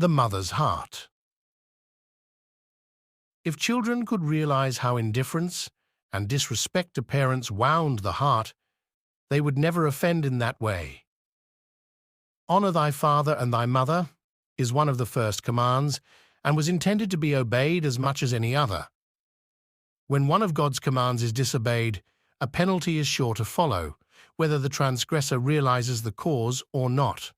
The mother's heart. If children could realize how indifference and disrespect to parents wound the heart, they would never offend in that way. Honor thy father and thy mother is one of the first commands and was intended to be obeyed as much as any other. When one of God's commands is disobeyed, a penalty is sure to follow, whether the transgressor realizes the cause or not.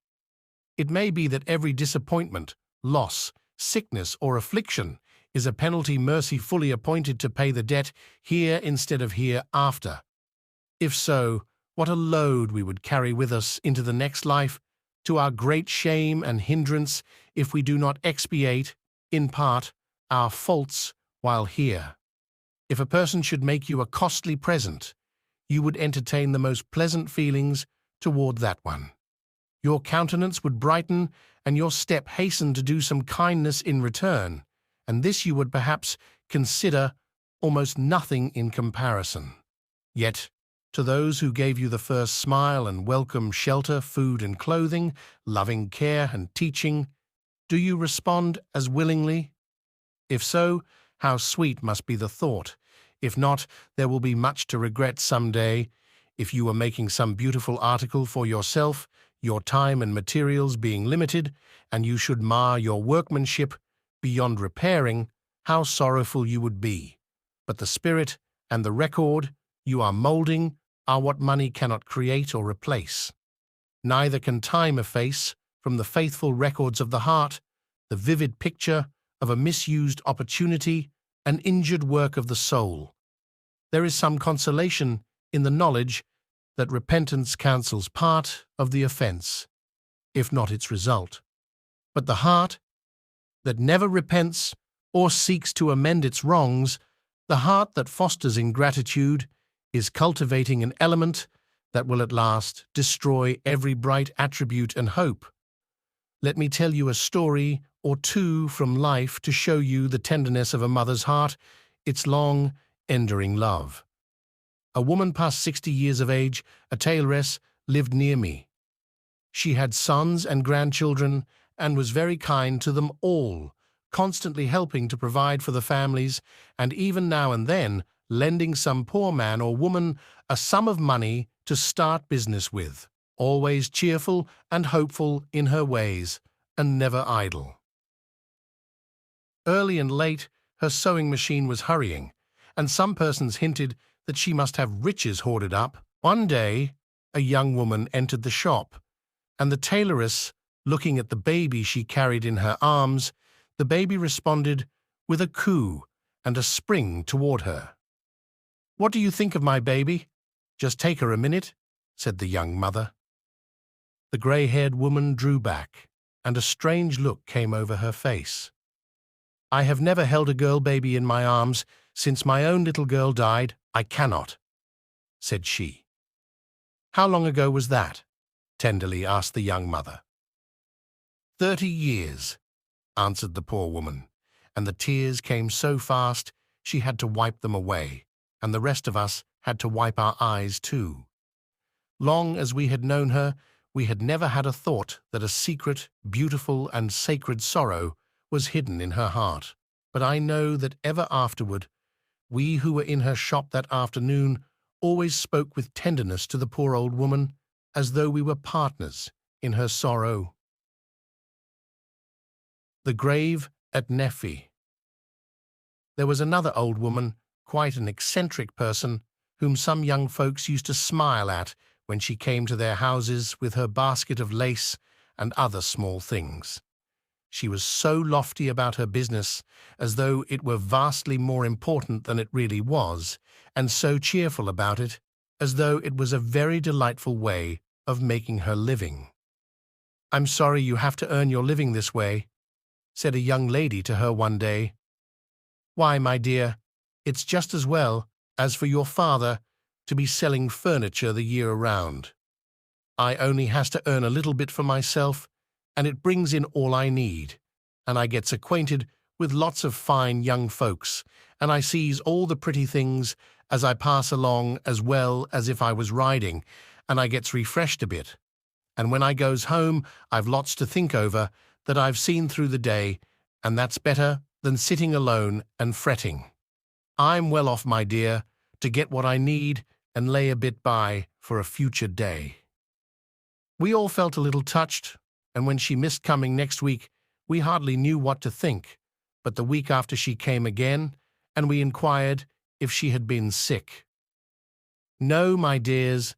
It may be that every disappointment, loss, sickness, or affliction is a penalty mercy fully appointed to pay the debt here instead of hereafter. If so, what a load we would carry with us into the next life, to our great shame and hindrance if we do not expiate, in part, our faults while here. If a person should make you a costly present, you would entertain the most pleasant feelings toward that one. Your countenance would brighten, and your step hasten to do some kindness in return, and this you would perhaps consider almost nothing in comparison. Yet, to those who gave you the first smile and welcome shelter, food and clothing, loving care and teaching, do you respond as willingly? If so, how sweet must be the thought. If not, there will be much to regret some day. If you are making some beautiful article for yourself, your time and materials being limited, and you should mar your workmanship beyond repairing, how sorrowful you would be. But the spirit and the record you are molding are what money cannot create or replace. Neither can time efface from the faithful records of the heart the vivid picture of a misused opportunity, an injured work of the soul. There is some consolation in the knowledge that repentance cancels part of the offense, if not its result. But the heart that never repents or seeks to amend its wrongs, the heart that fosters ingratitude, is cultivating an element that will at last destroy every bright attribute and hope. Let me tell you a story or two from life to show you the tenderness of a mother's heart, its long, enduring love. A woman past 60 years of age, a tailoress, lived near me. She had sons and grandchildren and was very kind to them all, constantly helping to provide for the families and even now and then lending some poor man or woman a sum of money to start business with, always cheerful and hopeful in her ways and never idle. Early and late, her sewing machine was hurrying, and some persons hinted that she must have riches hoarded up. One day, a young woman entered the shop, and the tailoress, looking at the baby she carried in her arms, the baby responded with a coo and a spring toward her. "What do you think of my baby? Just take her a minute," said the young mother. The grey-haired woman drew back, and a strange look came over her face. "I have never held a girl baby in my arms since my own little girl died. I cannot," said she. "How long ago was that?" tenderly asked the young mother. 30 years, answered the poor woman, and the tears came so fast she had to wipe them away, and the rest of us had to wipe our eyes too. Long as we had known her, we had never had a thought that a secret, beautiful, and sacred sorrow was hidden in her heart. But I know that ever afterward, we who were in her shop that afternoon always spoke with tenderness to the poor old woman, as though we were partners in her sorrow. The grave at Nephi. There was another old woman, quite an eccentric person, whom some young folks used to smile at when she came to their houses with her basket of lace and other small things. She was so lofty about her business, as though it were vastly more important than it really was, and so cheerful about it, as though it was a very delightful way of making her living. "I'm sorry you have to earn your living this way," said a young lady to her one day. "Why, my dear, it's just as well as for your father to be selling furniture the year around. I only has to earn a little bit for myself, and it brings in all I need, and I gets acquainted with lots of fine young folks, and I sees all the pretty things as I pass along as well as if I was riding, and I gets refreshed a bit. And when I goes home, I've lots to think over, that I've seen through the day, and that's better than sitting alone and fretting. I'm well off, my dear, to get what I need and lay a bit by for a future day. We all felt a little touched, and when she missed coming next week, we hardly knew what to think. But the week after she came again, and we inquired if she had been sick. No, my dears,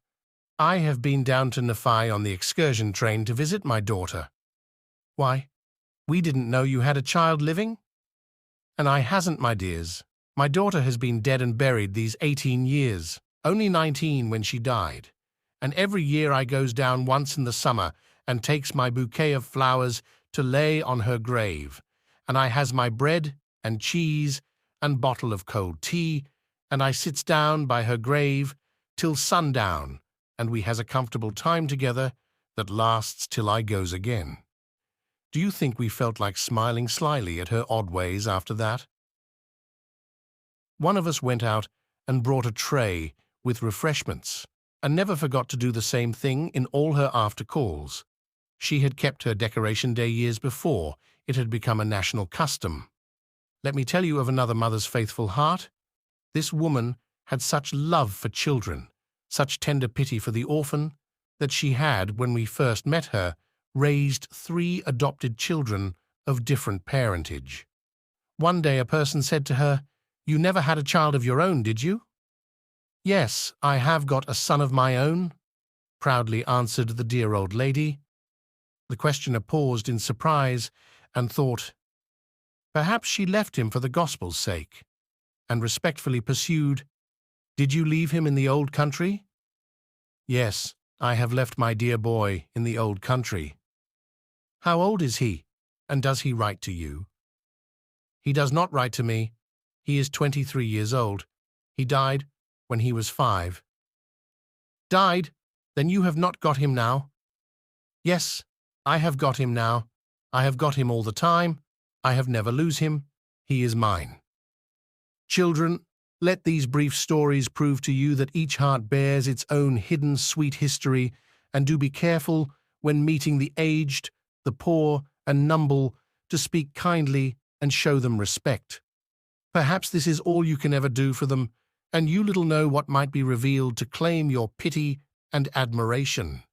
I have been down to Nephi on the excursion train to visit my daughter. Why, we didn't know you had a child living? And I hasn't, my dears. My daughter has been dead and buried these 18 years, only 19 when she died. And every year I goes down once in the summer and takes my bouquet of flowers to lay on her grave. And I has my bread and cheese and bottle of cold tea, and I sits down by her grave till sundown, and we has a comfortable time together that lasts till I goes again. Do you think we felt like smiling slyly at her odd ways after that? One of us went out and brought a tray with refreshments, and never forgot to do the same thing in all her after calls. She had kept her decoration day years before. It had become a national custom. Let me tell you of another mother's faithful heart. This woman had such love for children, such tender pity for the orphan, that she had, when we first met her, raised 3 adopted children of different parentage. One day a person said to her, "You never had a child of your own, did you?" "Yes, I have got a son of my own," proudly answered the dear old lady. The questioner paused in surprise and thought, perhaps she left him for the gospel's sake, and respectfully pursued, "Did you leave him in the old country?" "Yes, I have left my dear boy in the old country." "How old is he, and does he write to you?" "He does not write to me. He is 23 years old. He died when he was 5. "Died? Then you have not got him now?" "Yes, I have got him now. I have got him all the time. I have never lose him. He is mine." Children, let these brief stories prove to you that each heart bears its own hidden sweet history, and do be careful, when meeting the aged, the poor, and numble, to speak kindly and show them respect. Perhaps this is all you can ever do for them, and you little know what might be revealed to claim your pity and admiration.